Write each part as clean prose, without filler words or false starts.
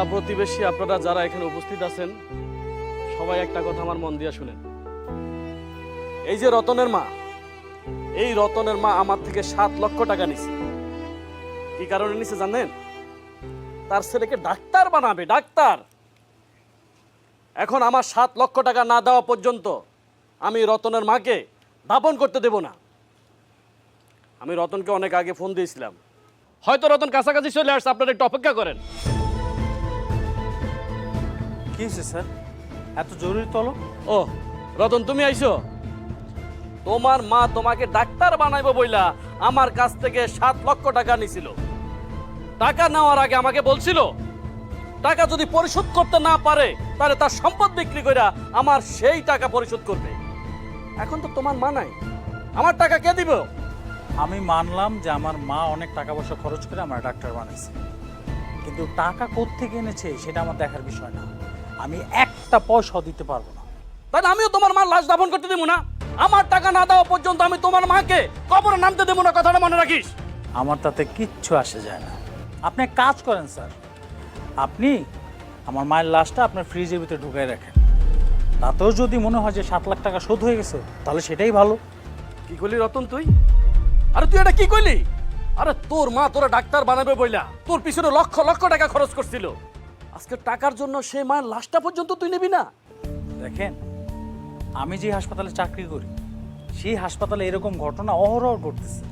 পাড়া প্রতিবেশী আপনারা যারা এখানে উপস্থিত আছেন সবাই একটা কথা আমার মন দিয়ে শুনেন। এই যে রতনের মা, এই রতনের মা আমার থেকে 7 লক্ষ টাকা নিছে। কি কারণে নিছে জানেন? তার ছেলেকে ডাক্তার বানাবে, ডাক্তার। এখন আমার 7 লক্ষ টাকা না দেওয়া পর্যন্ত আমি রতনের মাকে দাফন করতে দেব না। আমি রতনকে অনেক আগে ফোন দিয়েছিলাম, হয়তো রতন কাছাকাছি চলে আসছে, আপনারা একটু অপেক্ষা করেন। কি হয়েছে স্যার, এত জরুরি তলব? ও রতন, তুমি আইছো? তোমার মা তোমাকে ডাক্তার বানাইবো বইলা আমার কাছ থেকে 7 লক্ষ টাকা নিছিল। টাকা নেওয়ার আগে আমাকে বলছিল টাকা যদি পরিশোধ করতে না পারে তাহলে তার সম্পদ বিক্রি করে আমার সেই টাকা পরিশোধ করবে। এখন তো তোমার মা নাই, আমার টাকা কে দিব? আমি মানলাম যে আমার মা অনেক টাকা পয়সা খরচ করে আমার ডাক্তার বানাইছে, কিন্তু টাকা কোত্থেকে এনেছে সেটা আমার দেখার বিষয় না। আমি একটা পয়সা দিতে পারবো না। তাহলে আমিও তোমার মার লাশ দাফন করতে দেবো না। আমার টাকা না দেওয়া পর্যন্ত আমি তোমার মাকে কবরে নামতে দেবো না, কথাটা মনে রাখিস। আমার তাতে কিচ্ছু আসে যায় না। আপনি এক কাজ করেন স্যার, আপনি আমার মায়ের লাশটা আপনার ফ্রিজের ভিতরে ঢুকাই রাখেন। তাতেও যদি মনে হয় যে 7 লাখ টাকা শোধ হয়ে গেছে তাহলে সেটাই ভালো। কি করলি রতন তুই? আরে তুই এটা কি করলি? আরে তোর মা তোরা ডাক্তার বানাবে বইলা তোর পিছনে লক্ষ লক্ষ টাকা খরচ করছিল, আজকে টাকার জন্য সে মায়ের লাশটা পর্যন্ত তুই নিবি না? দেখেন, আমি যে হাসপাতালে চাকরি করি সেই হাসপাতালে এরকম ঘটনা অহরহ ঘটতেছে।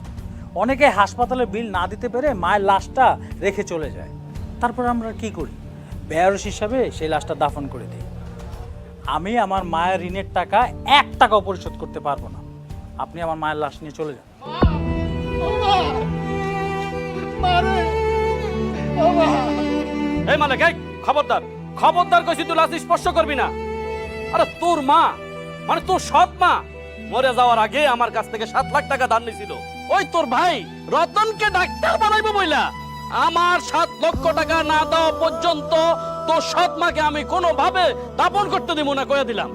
অনেকে হাসপাতালে বিল না দিতে পেরে মায়ের লাশটা রেখে চলে যায়, তারপর আমরা কি করি? বেয়ারস হিসাবে সেই লাশটা দাফন করে দিই। আমি আমার মায়ের ঋণের টাকা 1 টাকাও পরিশোধ করতে পারবো না। আপনি আমার মায়ের লাশ নিয়ে চলে যান। এই মালিক, এই খবরদার, খবরদার কইছি তুই লাশ স্পর্শ করবি না। আরে তোর মা মানে তোর সৎ মা মরে যাওয়ার আগে আমার কাছ থেকে 7 লাখ টাকা ধার নিছিল। ওই তোর ভাই রতনকে ডাক্তার বানাইবো বইলা আমার 7 লক্ষ টাকা না দেওয়া পর্যন্ত তোর সৎ মাকে আমি কোনোভাবে দাফন করতে দিব না, কইয়া দিলাম।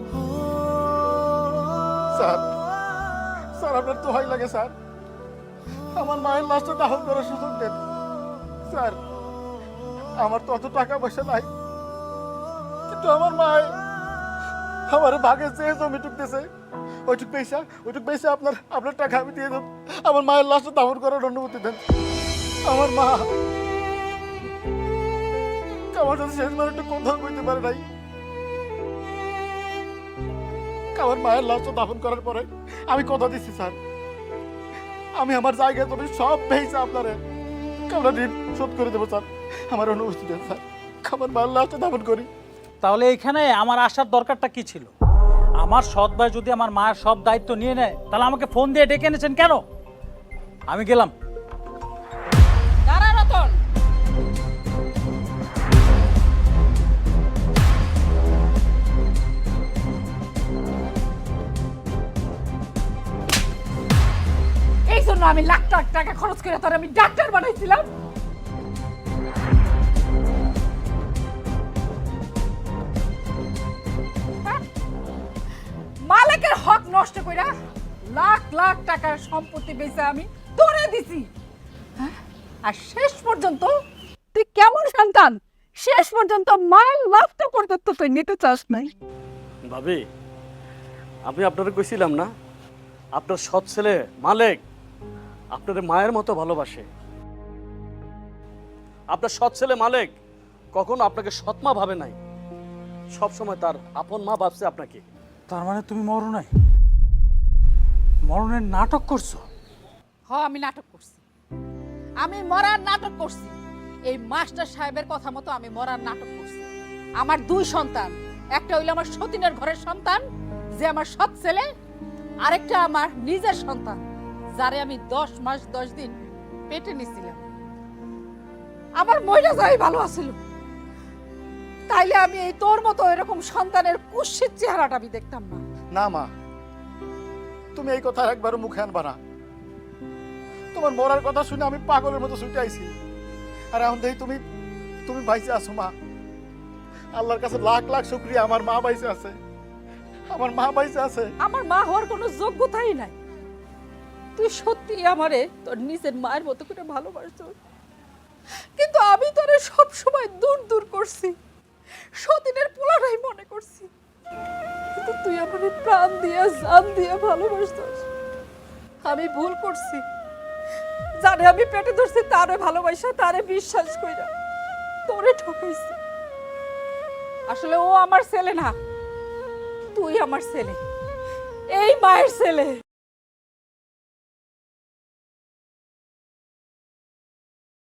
স্যার, স্যার আপনার তো ভয় লাগে স্যার, আমার মায়ের লাশটা দাফন করার সুযোগ দেন স্যার। আমার তো অত টাকা পয়সা নাই, কিন্তু আমার মায় আমার ভাগে যে জমিটুক দিয়েছে ওইটুক পয়সা আপনার টাকা আমি দিয়ে দেব। আমার মায়ের লাশটা দাফন করার অনুমতি দেন। আমার মা আমার সাথে শেষবার একটু কথা বলতে পারে নাই। আমার মায়ের লাশটা দাফন করার পরে আমি কথা দিচ্ছি স্যার, আমি আমার জায়গায় তুমি সব পেয়েছে আপনারে আমরা ঋণ শোধ করে দেবো স্যার। আমার অনুমতি দেন স্যার, আমার মায়ের লাশটা দাফন করি। তাহলে এখানে আমার আসার দরকারটা কি ছিল? আমার সৎ ভাই যদি আমার মায়ের সব দায়িত্ব নিয়ে নেয় তাহলে আমাকে ফোন দিয়ে ডেকে এনেছেন কেন? আমি গেলাম। দাঁড়া রতন, এই জন্য আমি লাখ লাখ টাকা খরচ করে তোর আমি ডাক্তার বানাইছিলাম। হ্যাঁ? মালিকের হক নষ্ট কইরা লাখ লাখ টাকার সম্পত্তি বেচে আমি তোরে দিছি। হ্যাঁ? আর শেষ পর্যন্ত তুই কেমন সন্তান, শেষ পর্যন্ত মায়ের লাভটা পর্যন্ত তুই নিতে চাস নাই। ভাবি, আমি আপনারা কইছিলাম না আপনার সৎ ছেলে মালিক আপনার মায়ের মতো ভালোবাসে। আপনার সৎ ছেলে মালিক কখনো আপনাকে সৎমা ভাবে নাই, সবসময় তার আপন মা ভাবছে আপনাকে। তার মানে তুমি মরো নাই, মরণের নাটক করছো? আমি নাটক করছি, আমি মরার নাটক করছি। এই মাস্টার সাহেবের কথা মতো আমি মরার নাটক করছি। আমার 2 সন্তান, একটা হইল আমার সতীনের ঘরের সন্তান যে আমার সৎ ছেলে, আরেকটা আমার নিজের সন্তান যারে আমি 10 মাস 10 দিন পেটে নিছিলাম। আমার মইরা যাই ভালো আছিল, তাইলে আমি এই তোর মতো এরকম সন্তানের কুৎসিত চেহারাটা আমি দেখতাম না। না মা, তুমি এই কথা একবারও মুখে আনবা না। তোমার মরার কথা শুনে আমি পাগলের মতো ছুটে আইছি, আর এখন দেখি তুমি বাইসে আছো মা। আল্লাহর কাছে লাখ লাখ শুকরিয়া, আমার মা বাইসে আছে, আমার মা বাইসে আছে। আমার মা হওয়ার কোনো যোগ্যতাই নাই। তুই সত্যি আমারে তোর নিজের মায়ের মতো করে ভালোবাসছ, কিন্তু আমি তোরে সব সময় দূর দূর করছি। করছি, সতীনের পোলারাই মনে করছি, কিন্তু তুই আমার প্রাণ দিয়া জান দিয়া ভালোবাসছিস। আমি ভুল করছি, জানে আমি পেটে ধরছি তারে ভালোবাসা, তারে বিশ্বাস কইরা তোরে ঠকাইছি। আসলে ও আমার ছেলে না, তুই আমার ছেলে, এই মায়ের ছেলে।